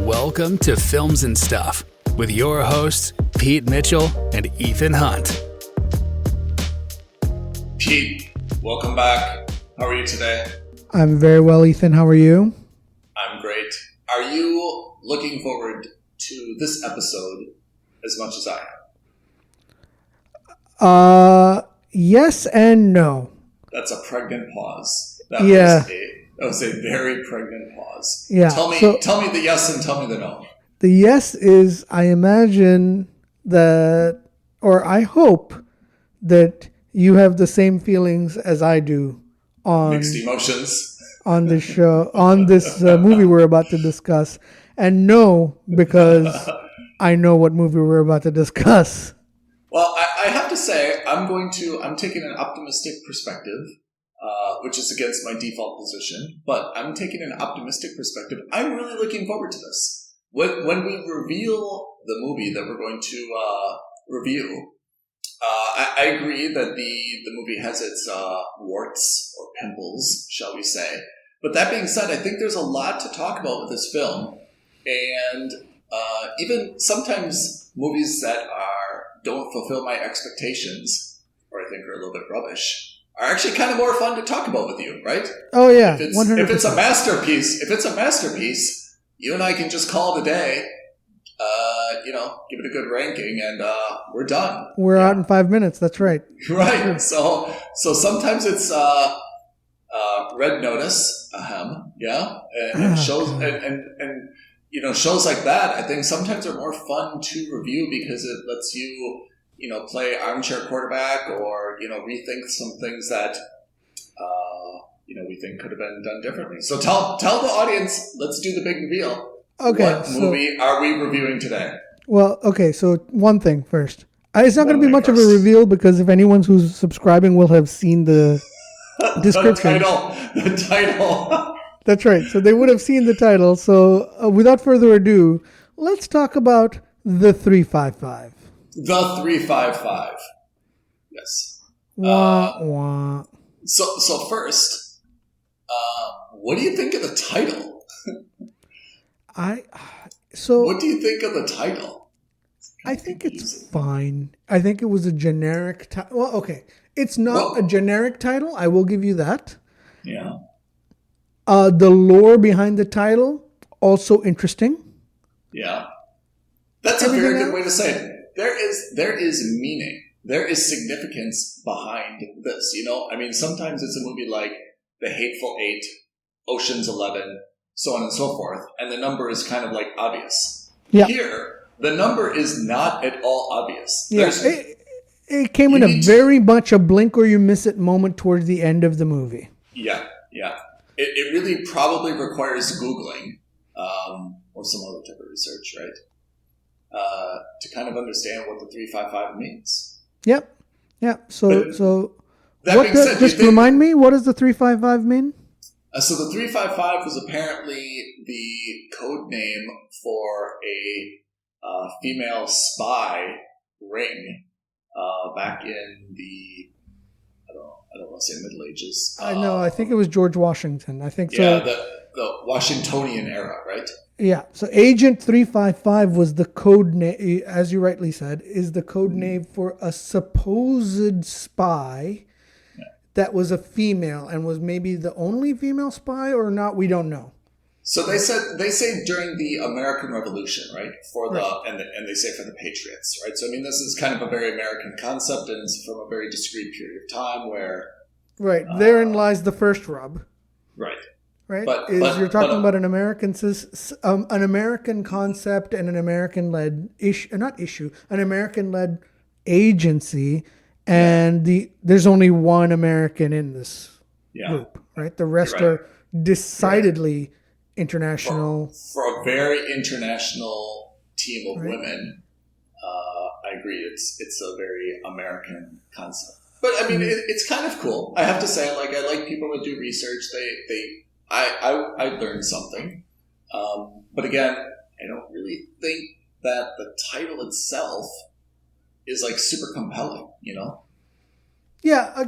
Welcome to Films and Stuff with your hosts, Pete Mitchell and Ethan Hunt. Pete, welcome back. How are you today? I'm very well, Ethan. How are you? I'm great. Are you looking forward to this episode as much as I am? Yes and no. That's a pregnant pause. That was a very pregnant pause. Yeah. Tell me the yes and tell me the no. The yes is I imagine that, or I hope that you have the same feelings as I do on mixed emotions on this show, on this movie we're about to discuss. And no, because I know what movie we're about to discuss. Well, I have to say, I'm taking an optimistic perspective, which is against my default position, but I'm taking an optimistic perspective. I'm really looking forward to this. When we reveal the movie that we're going to review, I agree that the movie has its warts or pimples, shall we say. But that being said, I think there's a lot to talk about with this film, and even sometimes movies that don't fulfill my expectations, or I think are a little bit rubbish, are actually kind of more fun to talk about with you, right? Oh yeah, 100%. If it's a masterpiece, you and I can just call it a day. Give it a good ranking, and we're done. We're out in 5 minutes. That's right. Right. So sometimes it's red notice, and shows and shows like that. I think sometimes are more fun to review because it lets you play armchair quarterback or rethink some things that we think could have been done differently. So tell the audience. Let's do the big reveal. Okay. What movie are we reviewing today? Well, okay, so one thing first. It's not going to be much of a reveal because if anyone who's subscribing will have seen the description. The title. That's right. So they would have seen the title. So without further ado, let's talk about The 355. The 355. Yes. Wah, wah. So first, what do you think of the title? What do you think of the title? I think it's fine. I think it was a generic title. Well, okay. It's not a generic title. I will give you that. Yeah. The lore behind the title, also interesting. Yeah. That's a very good way to say it. There is meaning. There is significance behind this. Sometimes it's a movie like The Hateful Eight, Ocean's 11, so on and so forth, and the number is kind of like obvious. Yeah. Here, the number is not at all obvious. Yeah, it came in a very much a blink or you miss it moment towards the end of the movie. Yeah. It really probably requires Googling or some other type of research, right? To kind of understand what the 355 means. Yep. Yeah. So that remind me, what does the 355 mean? So the 355 was apparently the code name for a female spy ring back in the I don't want to say Middle Ages. I know. I think it was George Washington. I think so. Yeah, the Washingtonian era, right? Yeah. So Agent 355 was the code name, as you rightly said, is the code name for a supposed spy. That was a female and was maybe the only female spy or not, we don't know. So they say during the American Revolution, right? And they say for the Patriots, right? So this is kind of a very American concept, and it's from a very discrete period of time where therein lies the first rub. Right. You're talking about an American concept and an American-led an American-led agency. And there's only one American in this group, right? The rest are decidedly international. For a very international team of women, I agree. It's a very American concept. But it's kind of cool. I have to say, I like people that do research. I learned something. But again, I don't really think that the title itself is super compelling, Yeah,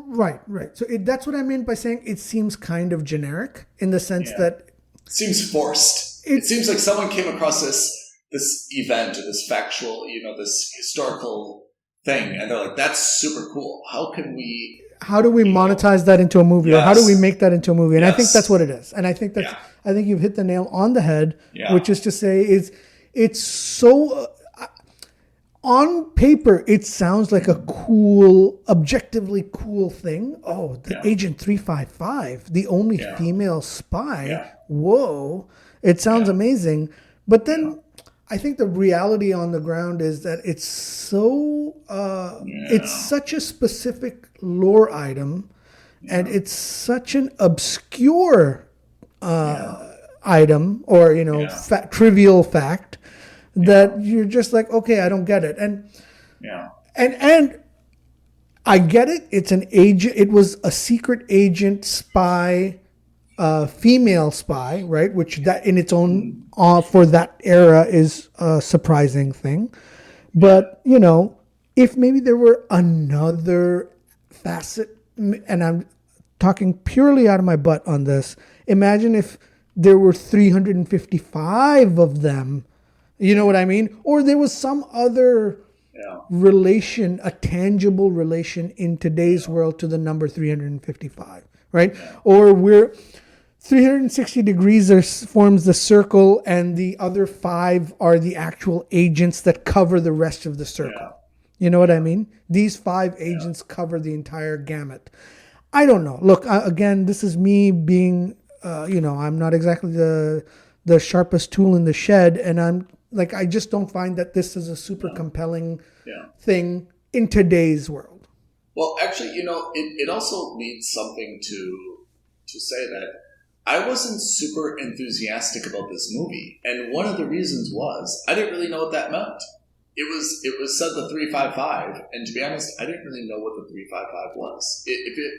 right. So that's what I meant by saying it seems kind of generic in the sense that seems forced. It seems like someone came across this event or this factual, this historical thing, and they're like, "That's super cool. How do we monetize that into a movie, or how do we make that into a movie?" And I think that's what it is. And I think I think you've hit the nail on the head, which is to say, it's so. On paper, it sounds like a cool, objectively cool thing. Oh, the Agent 355, the only female spy. Yeah. Whoa. It sounds amazing. But then I think the reality on the ground is that it's so, it's such a specific lore item, and it's such an obscure item, or, trivial fact, that you're just like, okay, I don't get it. And I get it. It's an agent. It was a secret agent spy, female spy, right? Which that in its own, for that era is a surprising thing. But, if maybe there were another facet, and I'm talking purely out of my butt on this, imagine if there were 355 of them. You know what I mean? Or there was some other relation, a tangible relation in today's world to the number 355, right? Yeah. Or we're 360 degrees forms the circle, and the other 5 are the actual agents that cover the rest of the circle. Yeah. You know what I mean? These 5 agents cover the entire gamut. I don't know. Look, again, this is me being, I'm not exactly the sharpest tool in the shed, and I just don't find that this is a super compelling thing in today's world. Well, actually, it also needs something to say that I wasn't super enthusiastic about this movie. And one of the reasons was I didn't really know what that meant. It was said the 355, and to be honest, I didn't really know what the 355 was.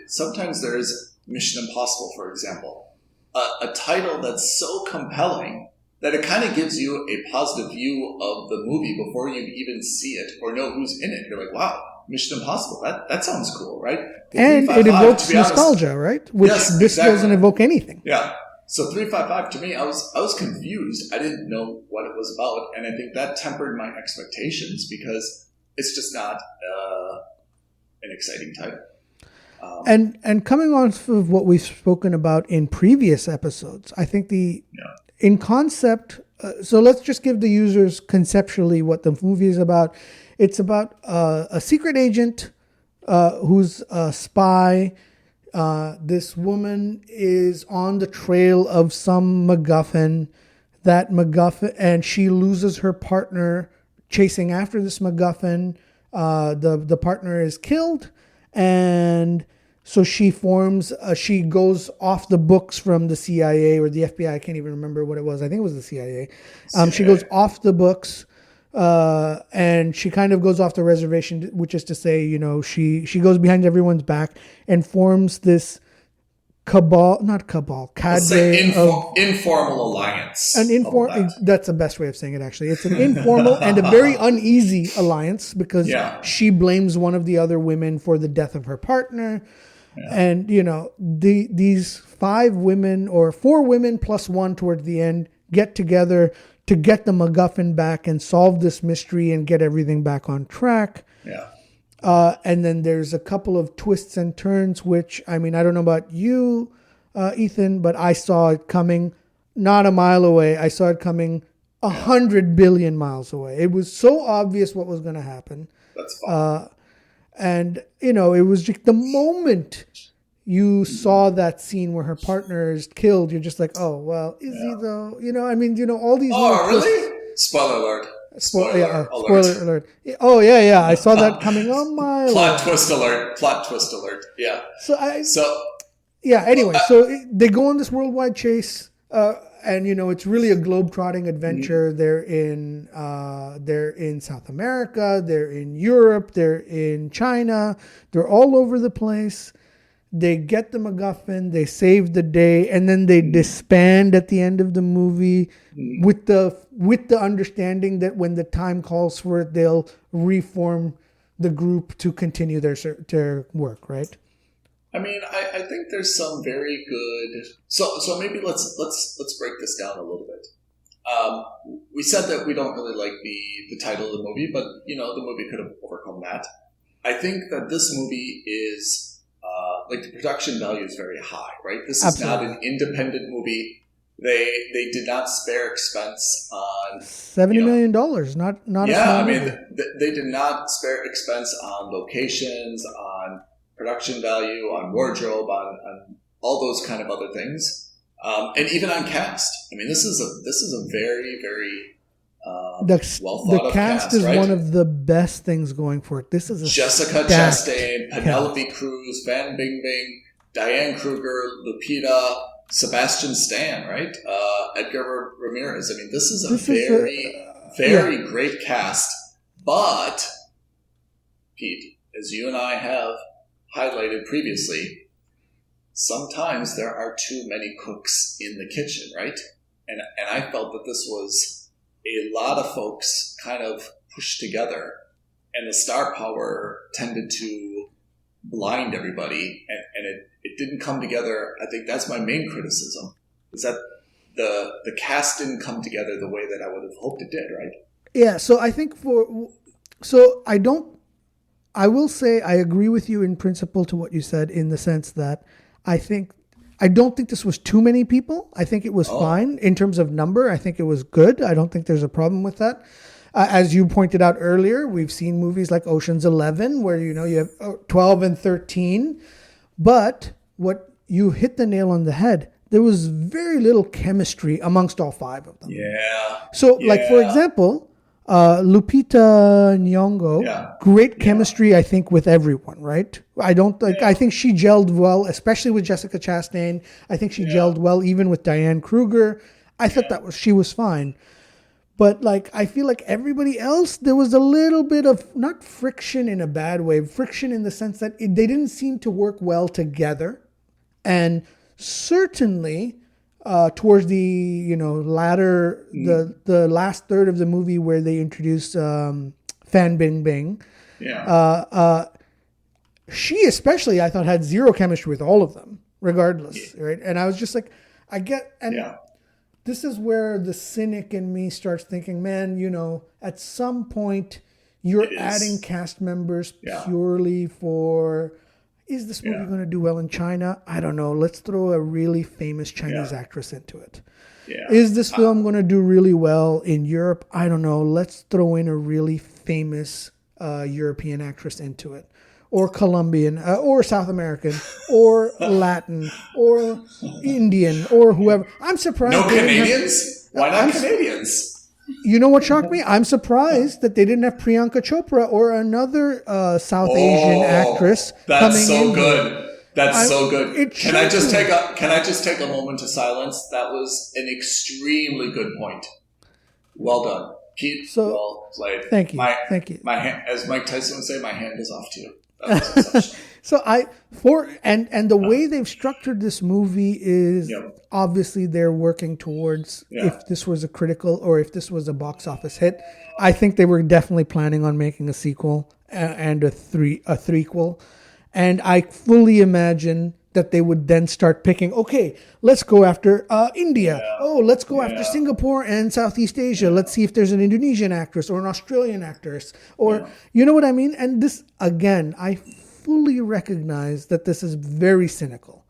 Sometimes there is Mission Impossible, for example, a title that's so compelling that it kind of gives you a positive view of the movie before you even see it or know who's in it. You're like, wow, Mission Impossible, that sounds cool, right? And it evokes nostalgia, right? Which this doesn't evoke anything. Yeah. So 355, to me, I was confused. I didn't know what it was about, and I think that tempered my expectations because it's just not an exciting title. And coming on of what we've spoken about in previous episodes, I think in concept, so let's just give the users conceptually what the movie is about. It's about a secret agent who's a spy. This woman is on the trail of some MacGuffin. And she loses her partner chasing after this MacGuffin. The partner is killed, and so she goes off the books from the CIA or the FBI. I can't even remember what it was. I think it was the CIA. She goes off the books, and she kind of goes off the reservation, which is to say, she goes behind everyone's back and forms this cadre of informal alliance. That's the best way of saying it, actually. It's an informal and a very uneasy alliance because she blames one of the other women for the death of her partner. Yeah. And, these 5 women or 4 women plus 1 towards the end get together to get the MacGuffin back and solve this mystery and get everything back on track. Yeah. And then there's a couple of twists and turns, which, I don't know about you, Ethan, but I saw it coming not a mile away. I saw it coming 100 billion miles away. It was so obvious what was going to happen. That's fine. And, it was just the moment you saw that scene where her partner is killed, you're just like, oh, well, is he though? All these... Oh, really? Spoiler alert. Spoiler alert. Oh, yeah. I saw that coming on my... Plot twist alert. Yeah. Anyway, so they go on this worldwide chase, and it's really a globe-trotting adventure. Mm-hmm. They're in South America, they're in Europe, they're in China, they're all over the place. They get the MacGuffin, they save the day, and then they disband at the end of the movie with the understanding that when the time calls for it, they'll reform the group to continue their work, right? I think there's some very good. So maybe let's break this down a little bit. We said that we don't really like the title of the movie, but the movie could have overcome that. I think that this movie is the production value is very high, right? This is Absolutely. not an independent movie. They did not spare expense on $70 million, not a small movie. they did not spare expense on locations, on production value, on wardrobe, on all those kind of other things, and even on cast. I mean, this is a very, very well thought of cast is right? one of the best things going for it. This is a Jessica Chastain, Penelope Cruz, Van Bingbing, Diane Kruger, Lupita, Sebastian Stan, right? Edgar Ramirez. I mean, this is a very great cast. But, Pete, as you and I have highlighted previously, sometimes there are too many cooks in the kitchen, right? And I felt that this was a lot of folks kind of pushed together, and the star power tended to blind everybody, and it didn't come together. I think that's my main criticism, is that the cast didn't come together the way that I would have hoped it did, right? Yeah, so I think I will say I agree with you in principle to what you said, in the sense that I don't think this was too many people. I think it was fine in terms of number. I think it was good. I don't think there's a problem with that. As you pointed out earlier, we've seen movies like Ocean's 11 where, you have 12 and 13. But what you hit the nail on the head, there was very little chemistry amongst all five of them. Yeah. So, for example, Lupita Nyong'o, great chemistry, I think, with everyone, right? I think she gelled well, especially with Jessica Chastain. I think she gelled well even with Diane Kruger. I thought she was fine. But I feel like everybody else, there was a little bit of, not friction in a bad way, friction in the sense that they didn't seem to work well together. And certainly towards the latter, the last third of the movie where they introduced Fan Bingbing, she especially, I thought, had zero chemistry with all of them, regardless, right? And I was just like, this is where the cynic in me starts thinking, man, at some point you're adding cast members purely for, is this movie going to do well in China? I don't know. Let's throw a really famous Chinese actress into it. Yeah. Is this film going to do really well in Europe? I don't know. Let's throw in a really famous European actress into it. Or Colombian, or South American, or Latin, or Indian, or whoever. I'm surprised. No Canadians? Why not Canadians? You know what shocked me? I'm surprised that they didn't have Priyanka Chopra or another South Asian actress coming in. That's so good. That's so good. Can I just take a moment of silence? That was an extremely good point. Well done, Keith. Well played. Thank you. Thank you. My hand, as Mike Tyson would say, my hand is off to you. So the way they've structured this movie is obviously they're working towards, if this was a critical or if this was a box office hit, I think they were definitely planning on making a sequel and a threequel, and I fully imagine that they would then start picking, okay, let's go after India. Let's go after Singapore and Southeast Asia. Let's see if there's an Indonesian actress or an Australian actress. Or, you know what I mean? And this, again, I fully recognize that this is very cynical.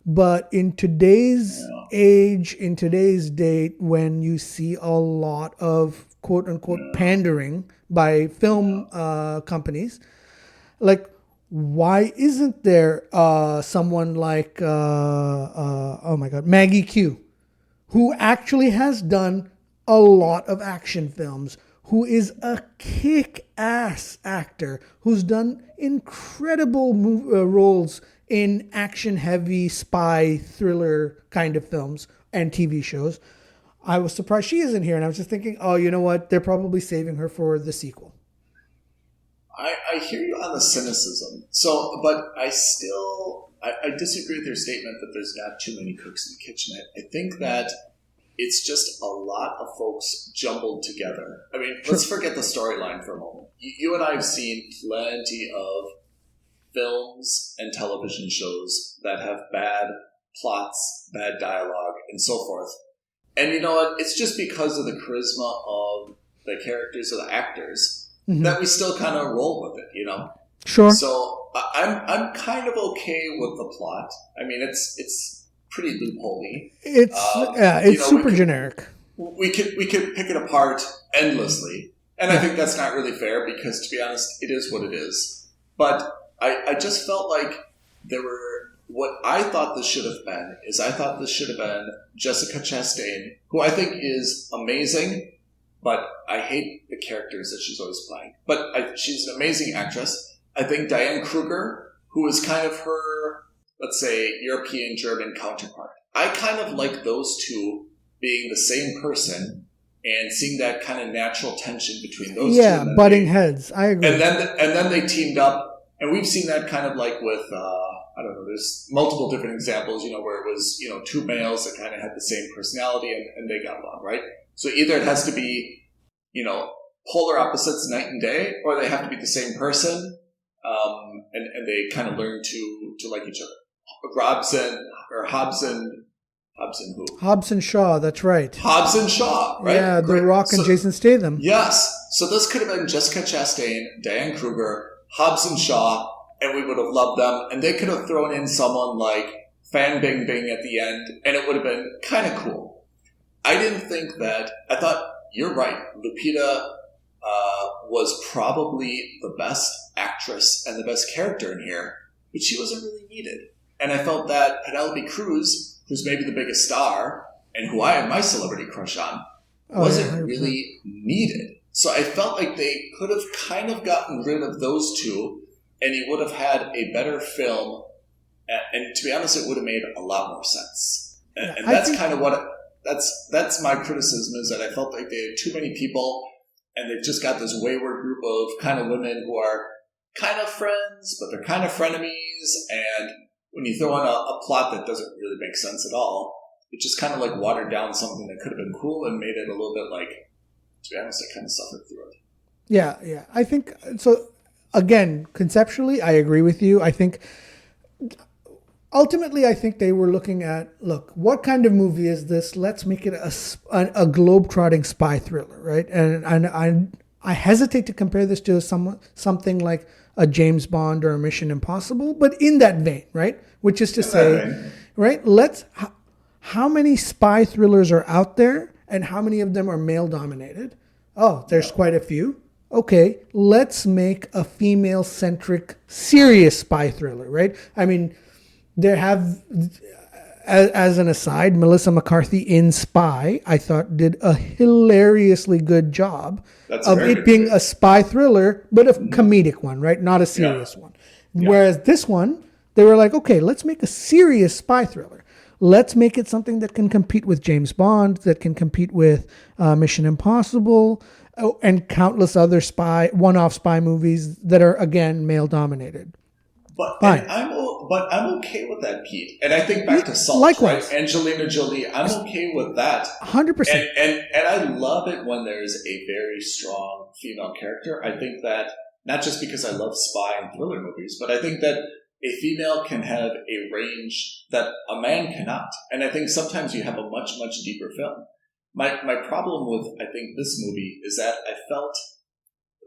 But in today's age, in today's date, when you see a lot of quote-unquote pandering by film companies, why isn't there someone like, Maggie Q, who actually has done a lot of action films, who is a kick-ass actor, who's done incredible roles in action-heavy spy thriller kind of films and TV shows. I was surprised she isn't here, and I was just thinking, you know what? They're probably saving her for the sequel. I hear you on the cynicism. But I disagree with your statement that there's not too many cooks in the kitchen. I think that it's just a lot of folks jumbled together. I mean, let's forget the storyline for a moment. You and I have seen plenty of films and television shows that have bad plots, bad dialogue, and so forth. And you know what? It's just because of the charisma of the characters or the actors that we still kind of roll with it, you know? Sure. So I'm kind of okay with the plot. I mean, it's pretty loopholey. It's super generic. We could pick it apart endlessly, and I think that's not really fair because, to be honest, it is what it is. But I just felt like there were. What I thought this should have been is I thought this should have been Jessica Chastain, who I think is amazing, but I hate the characters that she's always playing. But she's an amazing actress. I think Diane Kruger, who is kind of her, let's say, European-German counterpart. I kind of like those two being the same person and seeing that kind of natural tension between those two. Yeah, butting heads. I agree. And then they teamed up, and we've seen that kind of like with... I don't know, there's multiple different examples, you know, where it was, you know, two males that kind of had the same personality and they got along, right? So either it has to be, you know, polar opposites night and day, or they have to be the same person, and they kind of learn to like each other. Hobson Shaw, that's right. Hobson Shaw, right? Yeah, The Rock and Jason Statham. Yes. So this could have been Jessica Chastain, Diane Kruger, Hobson Shaw, and we would have loved them, and they could have thrown in someone like Fan Bingbing at the end, and it would have been kind of cool. I didn't think that. I thought, you're right, Lupita was probably the best actress and the best character in here, but she wasn't really needed. And I felt that Penelope Cruz, who's maybe the biggest star, and who I have my celebrity crush on, wasn't really needed. So I felt like they could have kind of gotten rid of those two, and he would have had a better film, and to be honest, it would have made a lot more sense. And that's kind of what that's my criticism, is that I felt like they had too many people, and they've just got this wayward group of kind of women who are kind of friends, but they're kind of frenemies. And when you throw in a plot that doesn't really make sense at all, it just kind of like watered down something that could have been cool and made it a little bit like, to be honest, I kind of suffered through it. Yeah. I think so. Again, conceptually, I agree with you. I think ultimately, I think they were looking at, look, what kind of movie is this? Let's make it a globe-trotting spy thriller, right? And I hesitate to compare this to something like a James Bond or a Mission Impossible, but in that vein, right? Which is to say, right? How many spy thrillers are out there, and how many of them are male-dominated? Oh, there's quite a few. Okay, let's make a female-centric, serious spy thriller, right? I mean, there have, as an aside, Melissa McCarthy in Spy, I thought did a hilariously good job of it being a spy thriller, but a comedic one, right? Not a serious one. Yeah. Whereas this one, they were like, okay, let's make a serious spy thriller. Let's make it something that can compete with James Bond, that can compete with Mission Impossible, and countless other one-off spy movies that are, again, male-dominated. But I'm okay with that, Pete. And I think back to Salt, likewise. Right? Angelina Jolie. I'm okay with that. 100%. And I love it when there's a very strong female character. I think that, not just because I love spy and thriller movies, but I think that a female can have a range that a man cannot. And I think sometimes you have a much, much deeper film. My problem with, I think, this movie is that I felt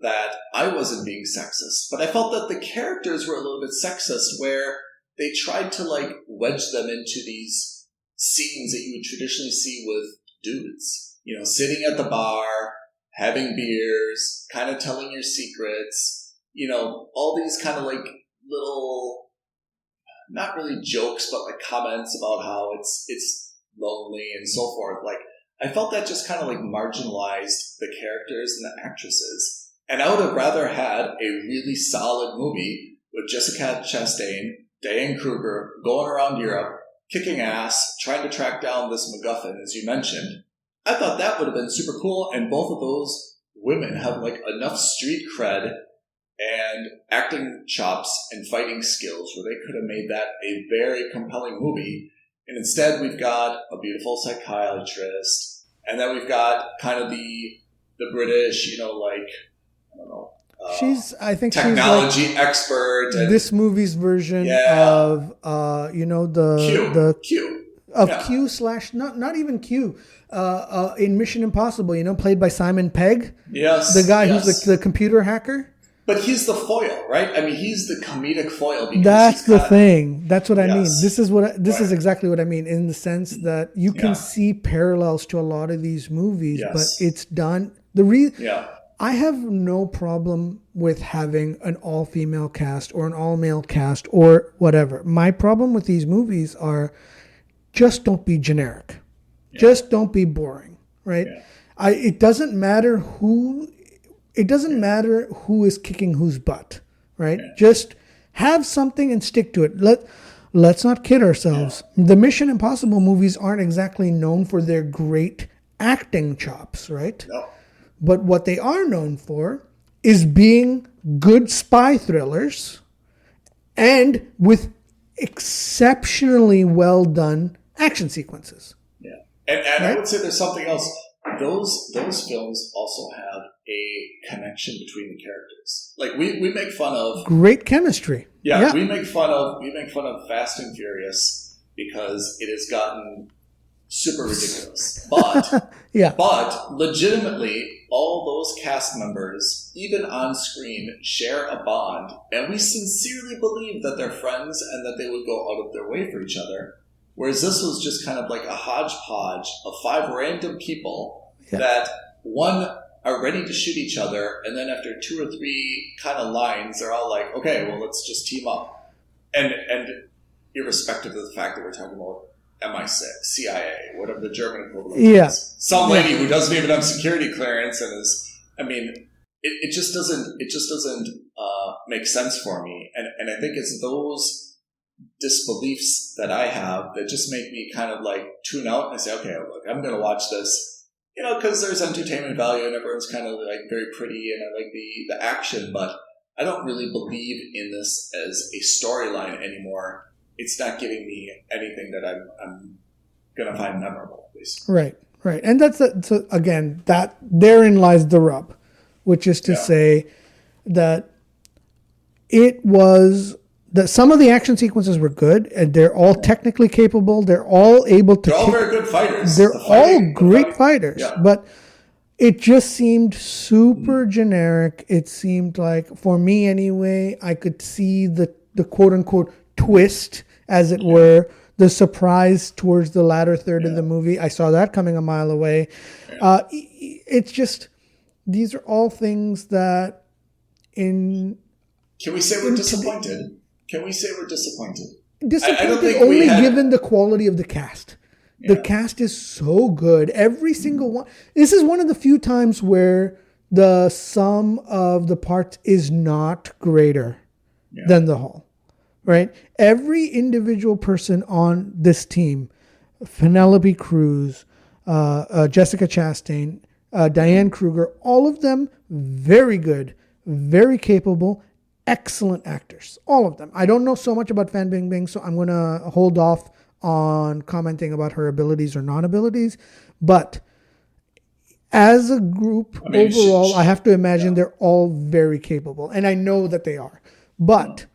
that I wasn't being sexist, but I felt that the characters were a little bit sexist, where they tried to like wedge them into these scenes that you would traditionally see with dudes, you know, sitting at the bar, having beers, kind of telling your secrets, you know, all these kind of like little, not really jokes, but like comments about how it's lonely and so forth. Like, I felt that just kind of like marginalized the characters and the actresses. And I would have rather had a really solid movie with Jessica Chastain, Diane Kruger, going around Europe, kicking ass, trying to track down this MacGuffin, as you mentioned. I thought that would have been super cool, and both of those women have like enough street cred and acting chops and fighting skills where they could have made that a very compelling movie. And instead, we've got a beautiful psychiatrist, and then we've got kind of the British, you know, like, I don't know. I think technology she's like expert. And, this movie's version of, you know, the Q. of Q / not even Q. In Mission Impossible, played by Simon Pegg. Yes. The guy who's the computer hacker. But he's the foil, right? I mean, he's the comedic foil. That's the thing. That's what I mean. This is Right. exactly what I mean, in the sense that you can see parallels to a lot of these movies, but it's done. I have no problem with having an all-female cast or an all-male cast or whatever. My problem with these movies are just don't be generic. Yeah. Just don't be boring, right? Yeah. It doesn't matter who is kicking whose butt, right? Yeah. Just have something and stick to it. Let's not kid ourselves. Yeah. The Mission Impossible movies aren't exactly known for their great acting chops, right? No. But what they are known for is being good spy thrillers and with exceptionally well done action sequences. Yeah. And right? I would say there's something else. Those films also have a connection between the characters. Like we make fun of great chemistry. Yeah. we make fun of Fast and Furious because it has gotten super ridiculous. But but legitimately, all those cast members, even on screen, share a bond, and we sincerely believe that they're friends and that they would go out of their way for each other. Whereas this was just kind of like a hodgepodge of 5 random people that one are ready to shoot each other, and then after 2 or 3 kind of lines, they're all like, okay, well, let's just team up. And irrespective of the fact that we're talking about MI6, CIA, whatever the German equivalent is. Some lady who doesn't even have security clearance and is, I mean, it just doesn't make sense for me. And I think it's those disbeliefs that I have that just make me kind of like tune out and say, okay, look, I'm going to watch this, because there's entertainment value and everyone's kind of like very pretty and I like the action, but I don't really believe in this as a storyline anymore. It's not giving me anything that I'm going to find memorable, basically. Right. And so again, that therein lies the rub, which is to say that it was that some of the action sequences were good and they're all technically capable. They're all able to. They're all very good fighters. They're all great fighters, but it just seemed super generic. It seemed like, for me anyway, I could see the quote unquote twist, as it were, the surprise towards the latter third of the movie. I saw that coming a mile away. It's just, these are all things that Can we say we're disappointed? Can we say we're disappointed? Disappointed only given the quality of the cast. The cast is so good. Every single one. This is one of the few times where the sum of the parts is not greater than the whole. Right? Every individual person on this team, Penelope Cruz, Jessica Chastain, Diane Kruger, all of them very good, very capable, excellent actors. All of them. I don't know so much about Fan Bingbing, so I'm going to hold off on commenting about her abilities or non-abilities. But as a group, overall, I have to imagine they're all very capable. And I know that they are. But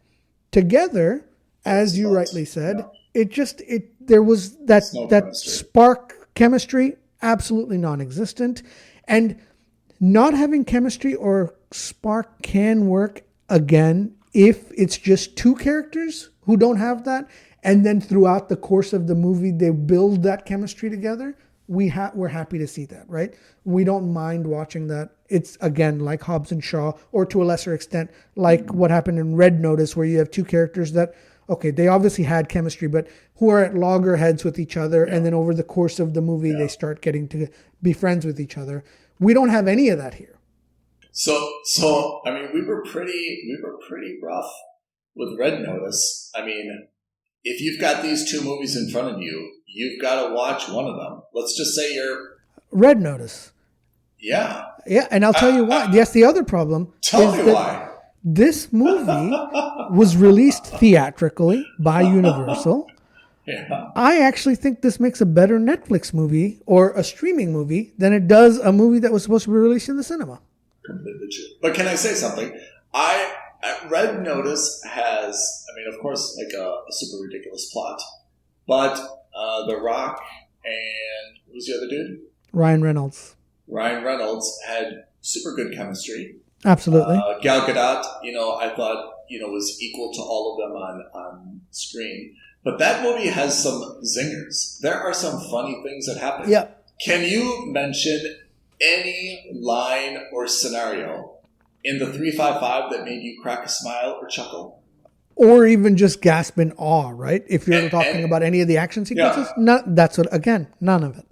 together, as you rightly said, there was that spark chemistry, absolutely non-existent. And not having chemistry or spark can work again if it's just 2 characters who don't have that, and then throughout the course of the movie they build that chemistry together. We're happy to see that, right? We don't mind watching that. It's, again, like Hobbs and Shaw, or to a lesser extent, like what happened in Red Notice, where you have 2 characters that, okay, they obviously had chemistry, but who are at loggerheads with each other, and then over the course of the movie they start getting to be friends with each other. We don't have any of that here. So I mean, we were pretty rough with Red Notice. I mean, if you've got these 2 movies in front of you, you've got to watch one of them. Let's just say you're Red Notice. Yeah, and I'll tell you why. Yes, the other problem. Tell me why. This movie was released theatrically by Universal. Yeah. I actually think this makes a better Netflix movie or a streaming movie than it does a movie that was supposed to be released in the cinema. Completely true. But can I say something? Red Notice has, I mean, of course, like a super ridiculous plot, but The Rock and who was the other dude? Ryan Reynolds. Ryan Reynolds had super good chemistry. Absolutely. Gal Gadot, I thought, was equal to all of them on screen. But that movie has some zingers. There are some funny things that happen. Yeah. Can you mention any line or scenario in the 355 that made you crack a smile or chuckle? Or even just gasp in awe, right? If you're talking about any of the action sequences, none of it.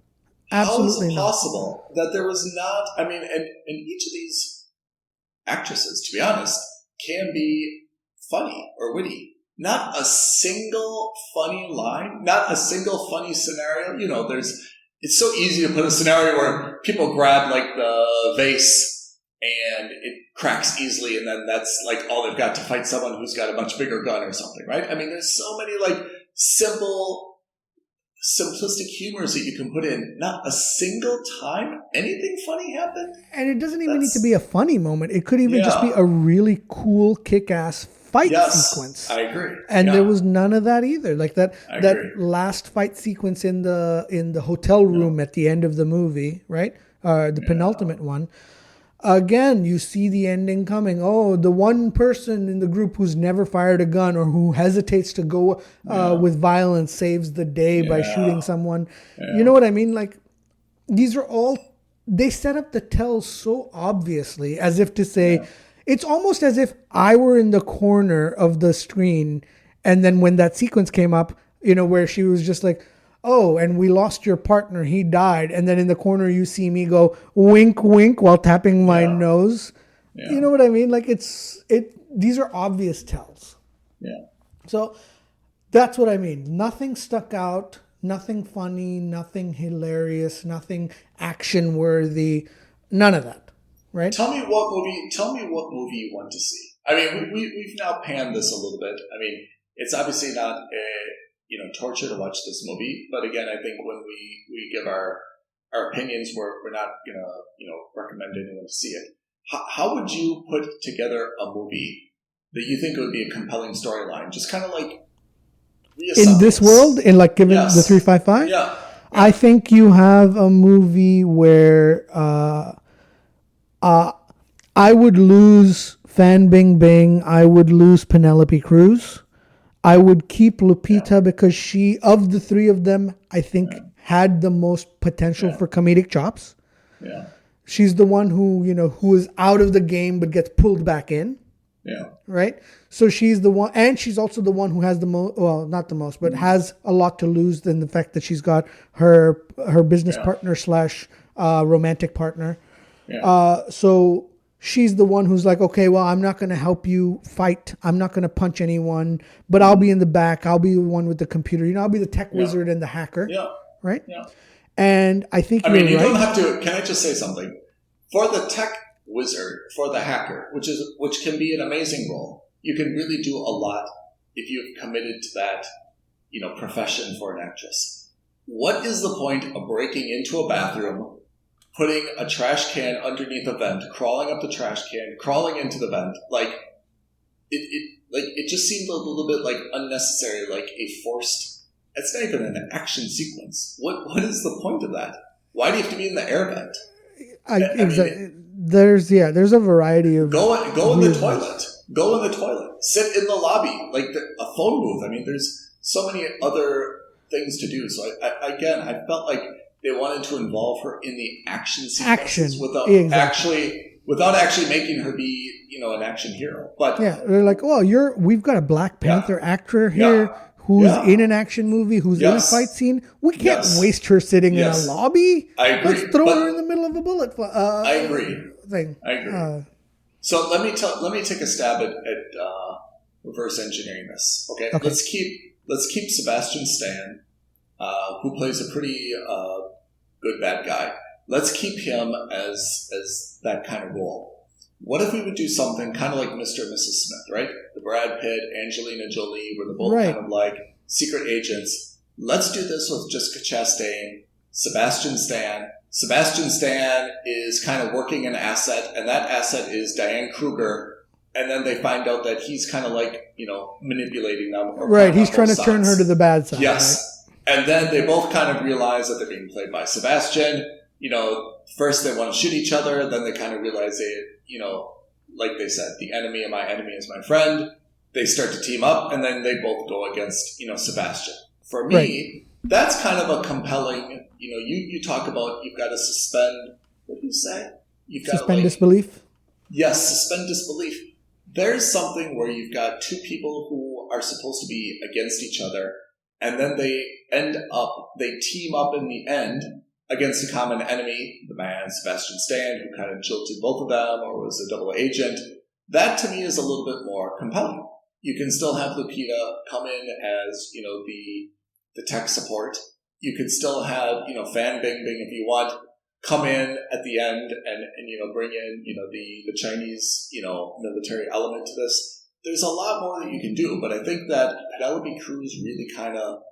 Absolutely not. How is it possible that there was not? I mean, and each of these actresses, to be honest, can be funny or witty. Not a single funny line, not a single funny scenario. It's so easy to put a scenario where people grab like the vase and it cracks easily, and then that's like all they've got to fight someone who's got a much bigger gun or something, right? I mean, there's so many like simplistic humors that you can put in. Not a single time anything funny happened. And it doesn't even need to be a funny moment. It could even just be a really cool, kick-ass fight sequence. I agree. And there was none of that either. Like that last fight sequence in the hotel room at the end of the movie, right? The penultimate one. Again, you see the ending coming. Oh, the one person in the group who's never fired a gun or who hesitates to go with violence saves the day by shooting someone. Yeah. You know what I mean? Like, these are all, they set up the tells so obviously as if to say, it's almost as if I were in the corner of the screen, and then when that sequence came up, where she was just like, oh, and we lost your partner, he died. And then in the corner, you see me go, wink, wink, while tapping my nose. Yeah. You know what I mean? Like, these are obvious tells. Yeah. So that's what I mean. Nothing stuck out, nothing funny, nothing hilarious, nothing action worthy, none of that. Right? Tell me what movie you want to see. I mean, we've now panned this a little bit. I mean, it's obviously not torture to watch this movie, but again, I think when we give our opinions, we're not gonna recommend anyone to see it. How would you put together a movie that you think would be a compelling storyline? Just kind of like in this world, in like given the 355. Yeah. I think you have a movie where I would lose Fan Bingbing. I would lose Penelope Cruz. I would keep Lupita because she, of the three of them, I think had the most potential for comedic chops. Yeah. She's the one who is out of the game but gets pulled back in. Yeah. Right? So she's the one, and she's also the one who has the most, well, not the most, but has a lot to lose in the fact that she's got her business partner / romantic partner. Yeah. So she's the one who's like, okay, well, I'm not going to help you fight. I'm not going to punch anyone, but I'll be in the back. I'll be the one with the computer. I'll be the tech wizard and the hacker. Yeah. Right? Yeah. And I think you right. don't have to. Can I just say something? For the tech wizard, for the hacker, which can be an amazing role, you can really do a lot if you've committed to that, profession for an actress. What is the point of breaking into a bathroom, putting a trash can underneath a vent, crawling up the trash can, crawling into the vent? Like, it just seemed a little bit like unnecessary, like a forced. It's not even an action sequence. What is the point of that? Why do you have to be in the air vent? There's a variety of go in the toilet. Go in the toilet. Sit in the lobby, like a phone booth. I mean, there's so many other things to do. So I felt like they wanted to involve her in the action sequences without actually making her be an action hero. But they're like, oh, we've got a Black Panther actor here who's in an action movie, who's in a fight scene. We can't waste her sitting in a lobby. I agree. Let's throw her in the middle of a bullet. I agree. Thing. I agree. So let me take a stab at reverse engineering this. Okay? Let's keep Sebastian Stan, who plays a pretty good bad guy. Let's keep him as that kind of role. What if we would do something kind of like Mr. and Mrs. Smith, right? The Brad Pitt, Angelina Jolie, where they're both kind of like secret agents. Let's do this with Jessica Chastain, Sebastian Stan. Sebastian Stan is kind of working an asset, and that asset is Diane Kruger. And then they find out that he's kind of like, manipulating them. Right, he's trying to turn her to the bad side. Yes. And then they both kind of realize that they're being played by Sebastian. First they want to shoot each other, then they kind of realize like they said, the enemy of my enemy is my friend. They start to team up, and then they both go against, Sebastian. For me, that's kind of a compelling, you talk about you've got to suspend, what do you say? You've got suspend disbelief? Yes, suspend disbelief. There's something where you've got two people who are supposed to be against each other, and then they team up in the end against a common enemy, the man, Sebastian Stan, who kind of jilted both of them or was a double agent. That, to me, is a little bit more compelling. You can still have Lupita come in as, the tech support. You could still have, Fan Bingbing, if you want, come in at the end and bring in, the Chinese, military element to this. There's a lot more that you can do, but I think that Penelope Cruz really kind of,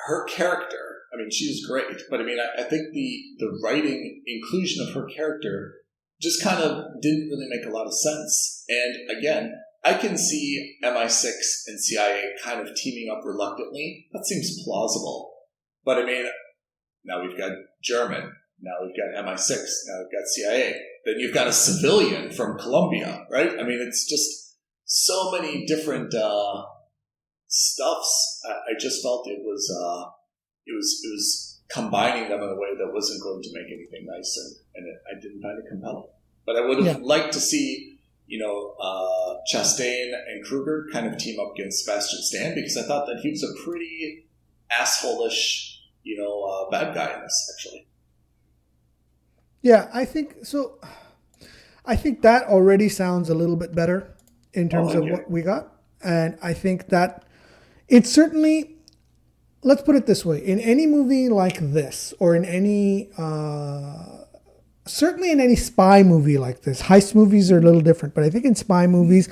her character, I mean, she's great, but I mean, I think the writing inclusion of her character just kind of didn't really make a lot of sense. And again, I can see MI6 and CIA kind of teaming up reluctantly. That seems plausible. But I mean, now we've got German, now we've got MI6, now we've got CIA. Then you've got a civilian from Colombia, right? I mean, it's just so many different stuffs. I just felt it was combining them in a way that wasn't going to make anything nice, and I didn't find it compelling. But I would have liked to see, Chastain and Kruger kind of team up against Sebastian Stan, because I thought that he was a pretty asshole-ish, bad guy in this, actually. Yeah, I think so. I think that already sounds a little bit better in terms of what we got. And I think that it's certainly, let's put it this way, in any movie like this, or in any, certainly in any spy movie like this, heist movies are a little different, but I think in spy movies,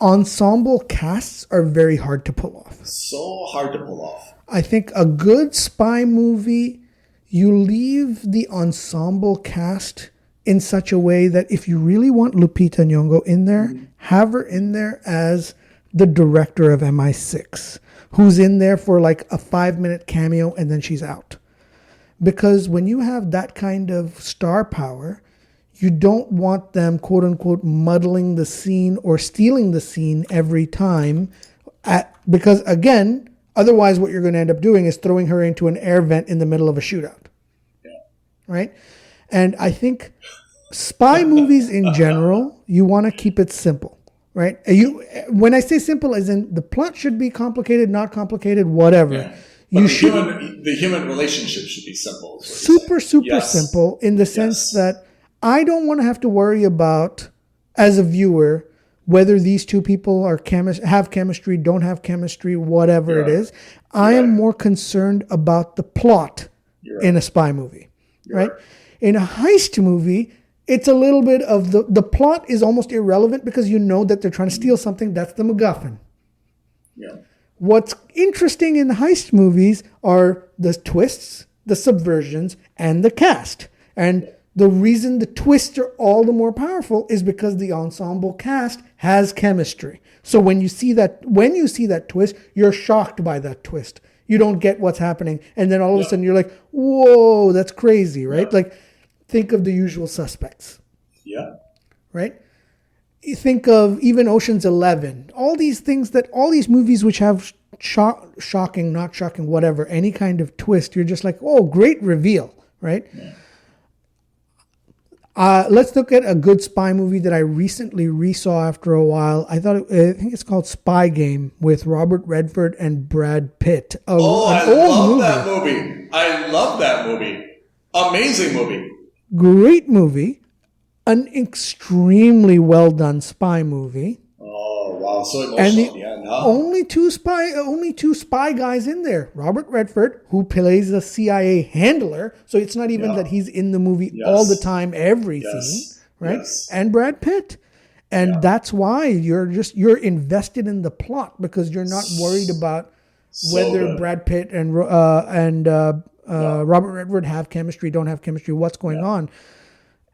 ensemble casts are very hard to pull off. So hard to pull off. I think a good spy movie, you leave the ensemble cast in such a way that if you really want Lupita Nyong'o in there, have her in there as the director of MI6, who's in there for like a 5-minute cameo and then she's out. Because when you have that kind of star power, you don't want them, quote unquote, muddling the scene or stealing the scene every time. Because again, otherwise what you're going to end up doing is throwing her into an air vent in the middle of a shootout. Yeah. Right? And I think spy movies in general, you want to keep it simple. Right? When I say simple, as in the plot should be complicated, not complicated, whatever. Yeah. But the human relationship should be simple. Super simple in the sense that I don't want to have to worry about, as a viewer, whether these two people have chemistry, don't have chemistry, whatever it is. I am more concerned about the plot in a spy movie. Right? In a heist movie, it's a little bit of the plot is almost irrelevant because you know that they're trying to steal something. That's the MacGuffin. Yeah. What's interesting in heist movies are the twists, the subversions, and the cast. And the reason the twists are all the more powerful is because the ensemble cast has chemistry. So when you see that twist, you're shocked by that twist. You don't get what's happening. And then all of a sudden you're like, whoa, that's crazy, right? Yeah. Like, think of The Usual Suspects. Yeah. Right? You think of even Ocean's 11. All these movies which have shocking, not shocking, whatever, any kind of twist, you're just like, oh, great reveal, right? Yeah. Let's look at a good spy movie that I recently resaw after a while. I think it's called Spy Game with Robert Redford and Brad Pitt. I love that movie. I love that movie. Amazing movie. Great movie. An extremely well done spy movie. Oh wow! So emotional at the end, huh? Only two spy guys in there. Robert Redford, who plays a CIA handler, so it's not even that he's in the movie all the time, every scene, right? Yes. And Brad Pitt, and that's why you're invested in the plot because you're not worried about whether Brad Pitt and Robert Redford have chemistry, don't have chemistry, what's going on.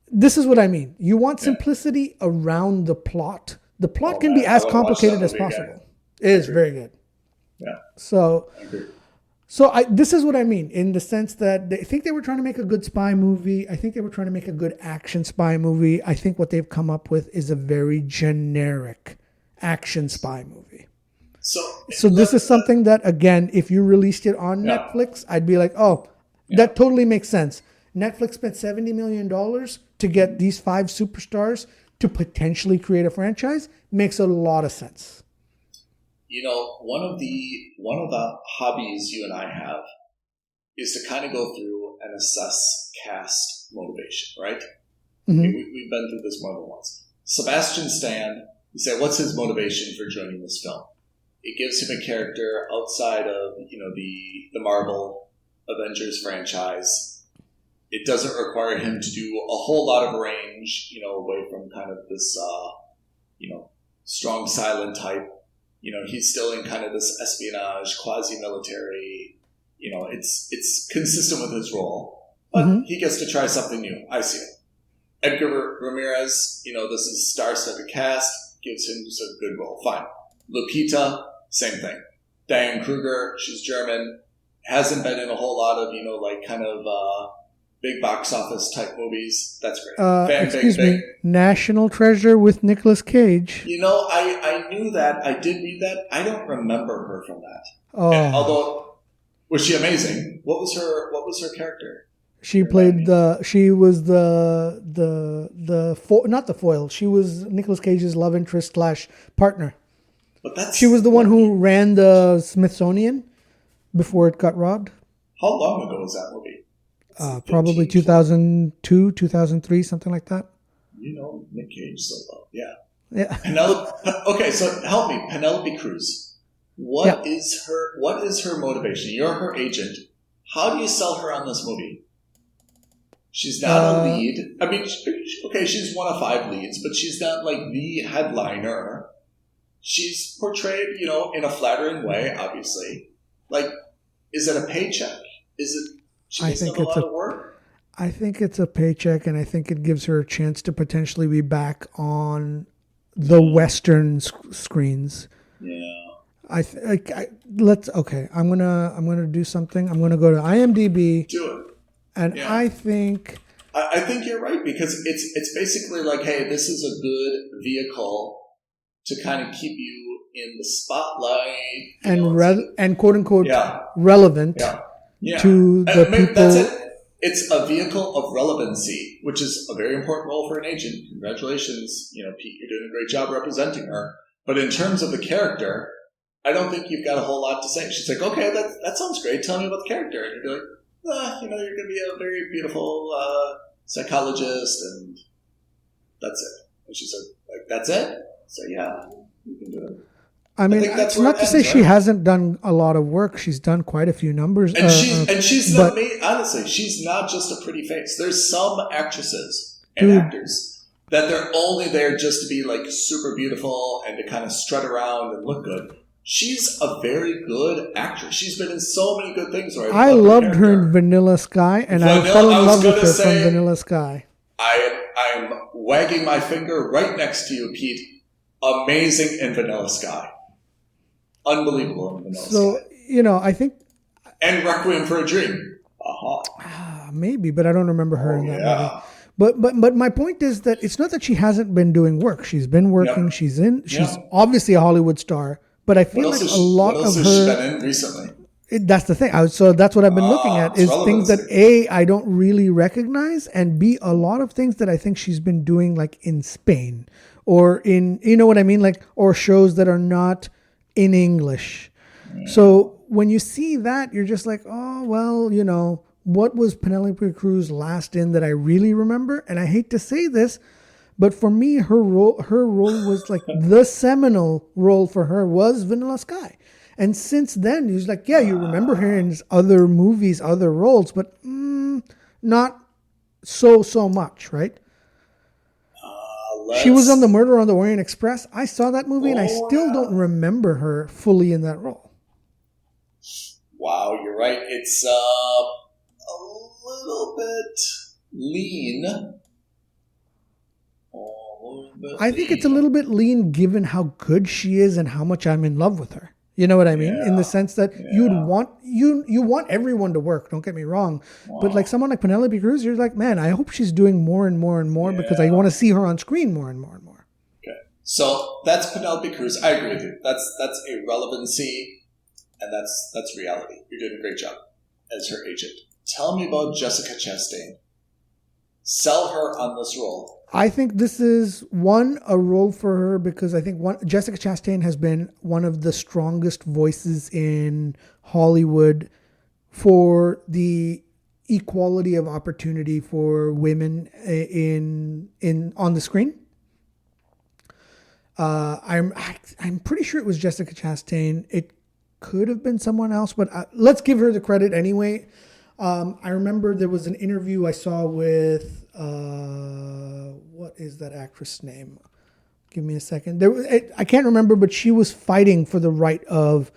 This is what I mean. You want simplicity around the plot. The plot can be as complicated as possible. It is very good. Yeah. So So this is what I mean, in the sense that I think they were trying to make a good spy movie. I think they were trying to make a good action spy movie. I think what they've come up with is a very generic action spy movie. So this is something that, again, if you released it on Netflix, I'd be like, oh, that totally makes sense. Netflix spent $70 million to get these 5 superstars to potentially create a franchise. Makes a lot of sense. You know, one of the hobbies you and I have is to kind of go through and assess cast motivation, right? Mm-hmm. We've been through this more than once. Sebastian Stan, you say, what's his motivation for joining this film? It gives him a character outside of, the Marvel Avengers franchise. It doesn't require him to do a whole lot of range, away from kind of this, strong silent type. He's still in kind of this espionage, quasi-military. It's consistent with his role, but he gets to try something new. I see it. Edgar Ramirez, this is star-studded cast, gives him just a good role. Fine. Lupita, same thing. Diane Kruger, she's German, hasn't been in a whole lot of, big box office type movies. That's great. Excuse me. National Treasure with Nicolas Cage. I knew that. I did read that. I don't remember her from that. Oh. Although, was she amazing? What was her character? She played she was not the foil. She was Nicolas Cage's love interest / partner. But she was the one who ran the Smithsonian before it got robbed. How long ago was that movie? Probably 2002, 2003, something like that. Nick Cage so well. Yeah. Yeah. Okay, so help me. Penelope Cruz. What is her motivation? You're her agent. How do you sell her on this movie? She's not a lead. I mean, she's one of 5 leads, but she's not like the headliner. She's portrayed, in a flattering way, obviously. Like, is it a paycheck? Is it? I think it's a lot of work. I think it's a paycheck, and I think it gives her a chance to potentially be back on the Western screens. Yeah. I'm gonna do something. I'm gonna go to IMDb. Do it. And I think you're right, because it's basically like, hey, this is a good vehicle to kind of keep you in the spotlight and quote unquote relevant. Yeah. To the people. That's it. It's a vehicle of relevancy, which is a very important role for an agent. Congratulations, Pete, you're doing a great job representing her. But in terms of the character, I don't think you've got a whole lot to say. She's like, okay, that sounds great. Tell me about the character. And you'd be like, you're going to be a very beautiful psychologist, and that's it. And she's like, that's it? So yeah, you can do it. I mean, it's not to say she hasn't done a lot of work. She's done quite a few numbers. And she's honestly, she's not just a pretty face. There's some actresses and actors that they're only there just to be like super beautiful and to kind of strut around and look good. She's a very good actress. She's been in so many good things. I loved her in Vanilla Sky, and I fell in love with her from Vanilla Sky. I'm wagging my finger right next to you, Pete. Amazing in Vanilla Sky. Unbelievable in Vanilla Sky. I think... And Requiem for a Dream. Maybe, but I don't remember her in that movie. But my point is that it's not that she hasn't been doing work. She's been working. Yep. She's obviously a Hollywood star, but I feel like a lot of her... What else has she been in recently? That's the thing. So that's what I've been looking at, is things that A, I don't really recognize, and B, a lot of things that I think she's been doing like in Spain or in, you know what I mean? Like, or shows that are not in English. So when you see that, you're just like, oh, well, what was Penelope Cruz last in that I really remember? And I hate to say this, but for me, her role was like the seminal role for her was Vanilla Sky. And since then, he's like, yeah, you remember her in other movies, other roles, but not so much, right? She was on The Murder on the Orient Express. I saw that movie, and I still don't remember her fully in that role. Wow, you're right. It's a little bit lean. I think it's a little bit lean given how good she is and how much I'm in love with her. You know what I mean? In the sense that Yeah. you'd want you want everyone to work. Don't get me wrong, but like someone like Penelope Cruz, you're like, man, I hope she's doing more and more and more because I want to see her on screen more and more and more. Okay, so that's Penelope Cruz. I agree with you. That's irrelevancy, and that's reality. You're doing a great job as her agent. Tell me about Jessica Chastain. Sell her on this role. I think this is a role for her because I think Jessica Chastain has been one of the strongest voices in Hollywood for the equality of opportunity for women in on the screen. I'm pretty sure it was Jessica Chastain. It could have been someone else, but let's give her the credit anyway. I remember there was an interview I saw with what is that actress' name? Give me a second. I can't remember, but she was fighting for the right of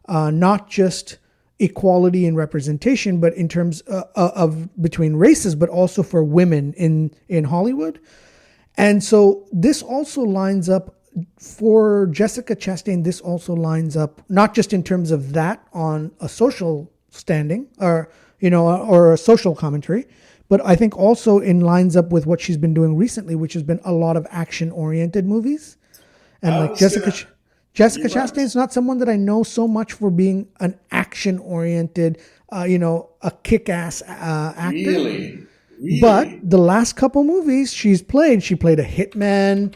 not just equality and representation, but in terms of between races, but also for women in Hollywood. And so this also lines up for Jessica Chastain. This also lines up not just in terms of that on a social standing or a social commentary, but I think also in lines up with what she's been doing recently, which has been a lot of action-oriented movies. And like Jessica Chastain is not someone that I know so much for being an action-oriented, a kick-ass actor. Really? But the last couple movies she played a hitman.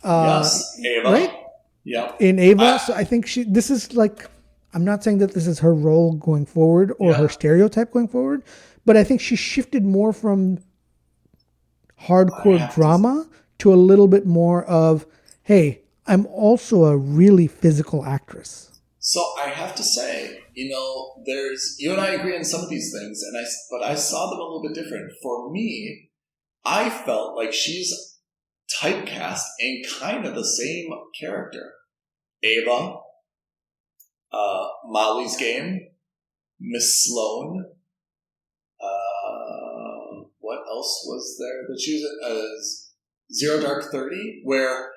Yes, Ava. Right? Yeah. In Ava. So I think this is like, I'm not saying that this is her role going forward or her stereotype going forward, but I think she shifted more from hardcore drama to a little bit more of, hey, I'm also a really physical actress. So I have to say, you and I agree on some of these things, but I saw them a little bit different. For me, I felt like she's typecast in kind of the same character. Ava, Molly's Game, Miss Sloane. What else was there that she was Zero Dark 30, where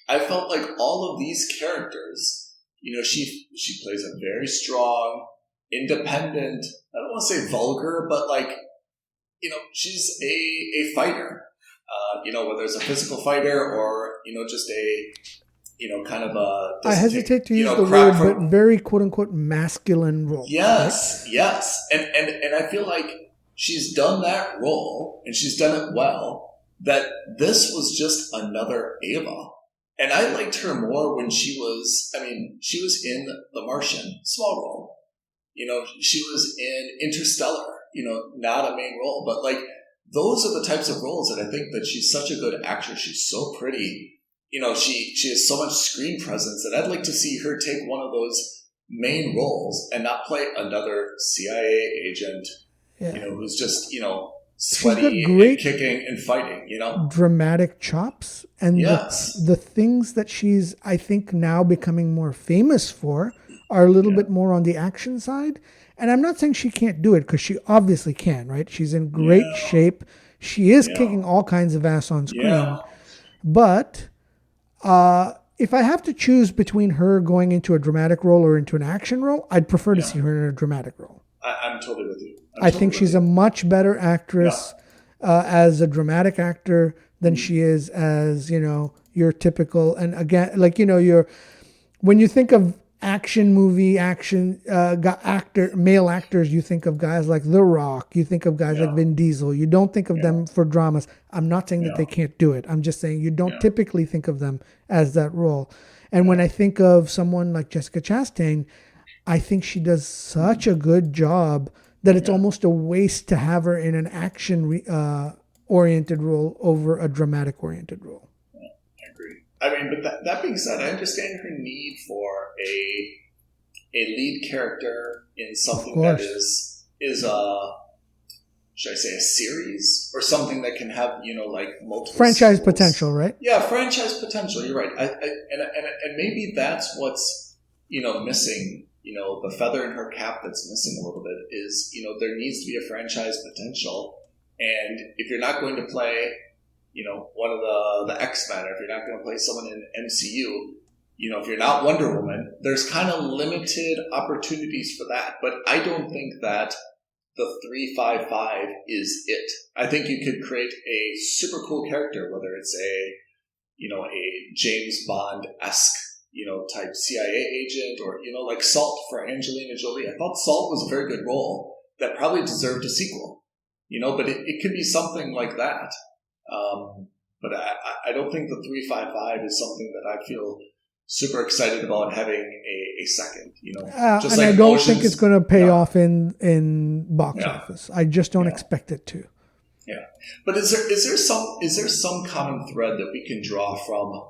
I felt like all of these characters, she plays a very strong, independent, I don't want to say vulgar, but like, she's a fighter. Whether it's a physical fighter or, just a, kind of a... I hesitate to use the word, but very quote-unquote masculine role. Yes, right? yes. And I feel like she's done that role, and she's done it well, that this was just another Ava. And I liked her more when she was in The Martian, small role. She was in Interstellar, not a main role, but like, those are the types of roles that I think that she's such a good actress. She's so pretty. She has so much screen presence that I'd like to see her take one of those main roles and not play another CIA agent, who's just, sweaty and kicking and fighting, dramatic chops. And the things that she's, I think, now becoming more famous for are a little bit more on the action side. And I'm not saying she can't do it, because she obviously can, right? She's in great shape. She is kicking all kinds of ass on screen. Yeah. But if I have to choose between her going into a dramatic role or into an action role, I'd prefer to see her in a dramatic role. I'm totally with you. I think she's a much better actress as a dramatic actor than she is as, your typical, and again, like, when you think of male actors, you think of guys like The Rock, you think of guys like Vin Diesel. You don't think of them for dramas. I'm not saying that they can't do it. I'm just saying you don't typically think of them as that role. And when I think of someone like Jessica Chastain, I think she does such a good job that it's almost a waste to have her in an action oriented role over a dramatic oriented role. I mean, but that being said, I understand her need for a lead character in something that is should I say a series or something that can have like multiple franchise sequels. Potential, right? Yeah, franchise potential. You're right. And maybe that's what's missing. The feather in her cap that's missing a little bit is there needs to be a franchise potential, and if you're not going to play one of the X-Men, or if you're not going to play someone in MCU, if you're not Wonder Woman, there's kind of limited opportunities for that. But I don't think that the 355 is it. I think you could create a super cool character, whether it's a James Bond-esque, type CIA agent, or, like Salt for Angelina Jolie. I thought Salt was a very good role that probably deserved a sequel, but it could be something like that. But I don't think the 355 is something that I feel super excited about having a second, just and like I don't think it's going to pay off in box office. I just don't expect it to. Yeah, but is there some common thread that we can draw from?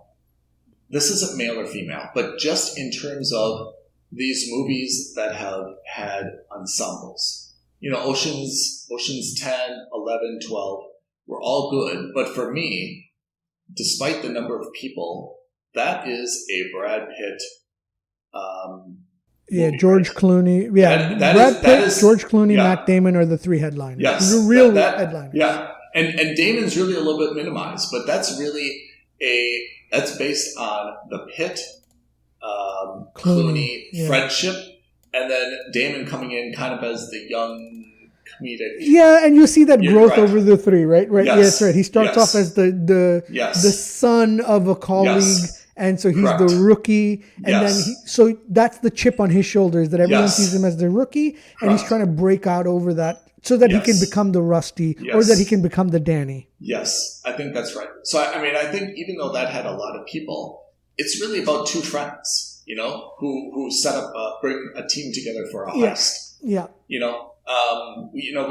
This isn't male or female, but just in terms of these movies that have had ensembles. Oceans 10, 11, 12 were all good, but for me, despite the number of people, that is a Brad Pitt. George Clooney. Yeah, Brad Pitt, George Clooney, Matt Damon are the three headliners. Yes, the real headliners. Yeah, and Damon's really a little bit minimized, but that's really that's based on the Pitt Clooney friendship, and then Damon coming in kind of as the young comedic. Yeah, and you see that growth over the three, right? Right. Yes, right. He starts off as the son of a colleague, and so he's the rookie, and then so that's the chip on his shoulders that everyone sees him as the rookie, and he's trying to break out over that so that he can become the Rusty or that he can become the Danny. Yes, I think that's right. So I think even though that had a lot of people, it's really about two friends, who set up bring a team together for a heist. Yeah. We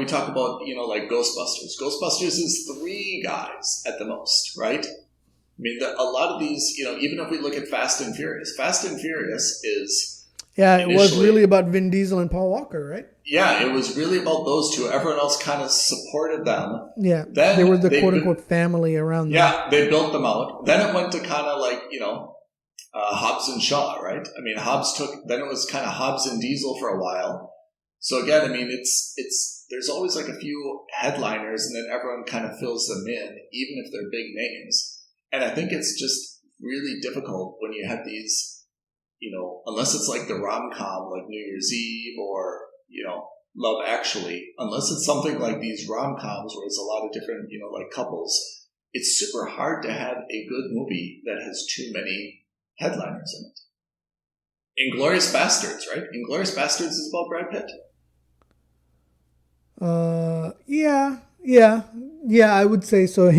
talk about, like Ghostbusters. Ghostbusters is three guys at the most, right? I mean, a lot of these, even if we look at Fast and Furious is... Yeah, it was really about Vin Diesel and Paul Walker, right? Yeah, it was really about those two. Everyone else kind of supported them. Yeah, they were the quote-unquote family around them. Yeah, they built them out. Then it went to kind of like, Hobbs and Shaw, right? I mean, then it was kind of Hobbs and Diesel for a while. So again, I mean, it's there's always like a few headliners, and then everyone kind of fills them in, even if they're big names. And I think it's just really difficult when you have these, unless it's like the rom-com, like New Year's Eve or, Love Actually, unless it's something like these rom-coms where it's a lot of different, like couples, it's super hard to have a good movie that has too many headliners in it. Inglourious Bastards, right? Inglourious Bastards is about Brad Pitt. Yeah, I would say so.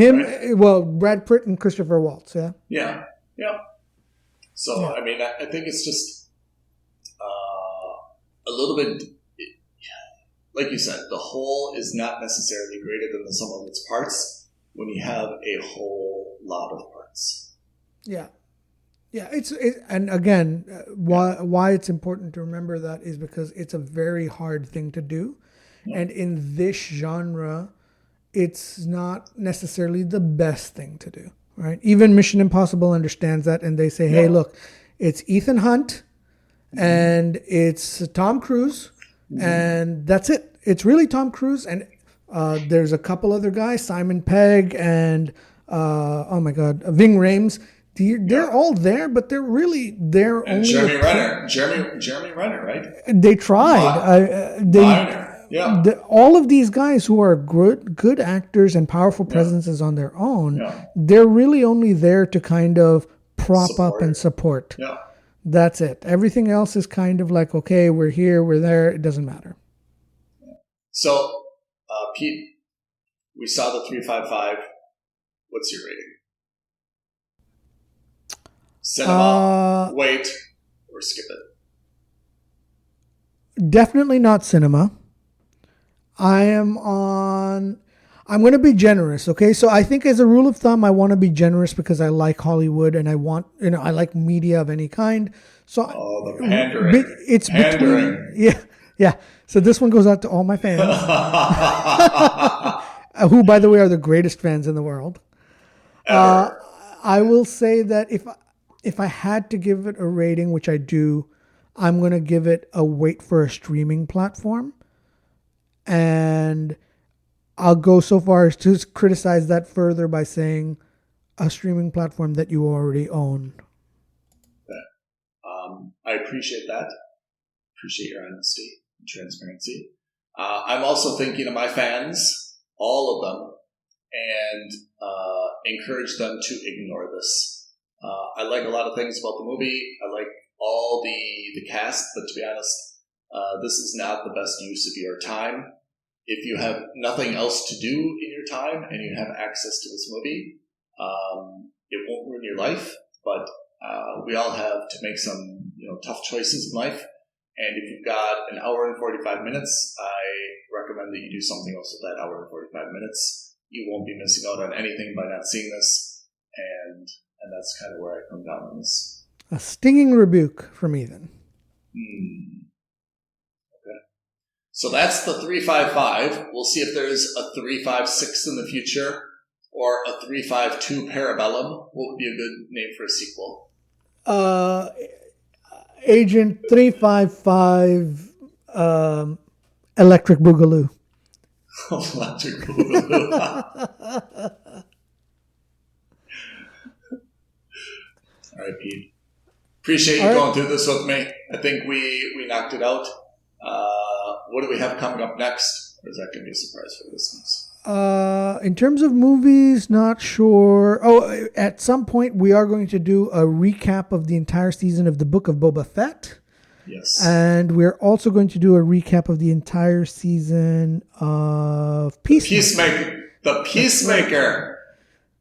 Brad Pitt and Christopher Waltz, Yeah. So, I mean, I think it's just a little bit, like you said, the whole is not necessarily greater than the sum of its parts when you have a whole lot of parts. Yeah. Yeah, and again, why it's important to remember that is because it's a very hard thing to do. And in this genre, it's not necessarily the best thing to do, right? Even Mission Impossible understands that, and they say, hey, look, it's Ethan Hunt and it's Tom Cruise, and that's it. It's really Tom Cruise, and there's a couple other guys, Simon Pegg and, Ving Rhames. They're all there, but they're really there and only. Jeremy Renner, right? They tried. All of these guys who are good actors and powerful presences on their own, they're really only there to kind of prop up and support. Yeah. That's it. Everything else is kind of like, okay, we're here, we're there. It doesn't matter. So, Pete, we saw the 355. What's your rating? Cinema, wait, or skip it? Definitely not cinema. I'm going to be generous, okay? So I think as a rule of thumb, I want to be generous because I like Hollywood and I like media of any kind. So the pandering. It's pandering. Yeah. So this one goes out to all my fans, who, by the way, are the greatest fans in the world. I will say that if I had to give it a rating, which I do, I'm going to give it a wait for a streaming platform. And I'll go so far as to criticize that further by saying a streaming platform that you already own. I appreciate that. Appreciate your honesty and transparency. I'm also thinking of my fans, all of them, and encourage them to ignore this. I like a lot of things about the movie. I like all the cast, but to be honest, this is not the best use of your time. If you have nothing else to do in your time and you have access to this movie, it won't ruin your life, but we all have to make some tough choices in life. And if you've got an hour and 45 minutes, I recommend that you do something else with that hour and 45 minutes. You won't be missing out on anything by not seeing this. And that's kind of where I come down on this. A stinging rebuke from Ethan. Okay. So that's the 355. We'll see if there's a 356 in the future or a 352 Parabellum. What would be a good name for a sequel? Agent 355 Electric Boogaloo. Electric Boogaloo. All right, Pete. Appreciate you going through this with me. I think we knocked it out. What do we have coming up next? Or is that going to be a surprise for the listeners? In terms of movies, not sure. Oh, at some point we are going to do a recap of the entire season of the Book of Boba Fett. Yes. And we're also going to do a recap of the entire season of Peacemaker. The Peacemaker.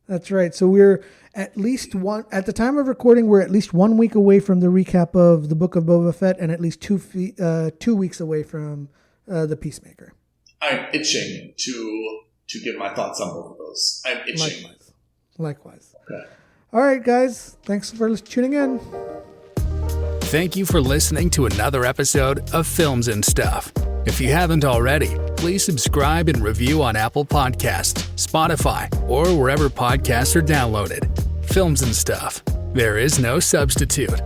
That's right. So we're at least at the time of recording, we're at least 1 week away from the recap of the Book of Boba Fett and at least 2 weeks away from the Peacemaker. I'm itching to give my thoughts on both of those. I'm itching. Likewise. Okay. All right, guys. Thanks for tuning in. Thank you for listening to another episode of Films and Stuff. If you haven't already, please subscribe and review on Apple Podcasts, Spotify, or wherever podcasts are downloaded. Films and Stuff. There is no substitute.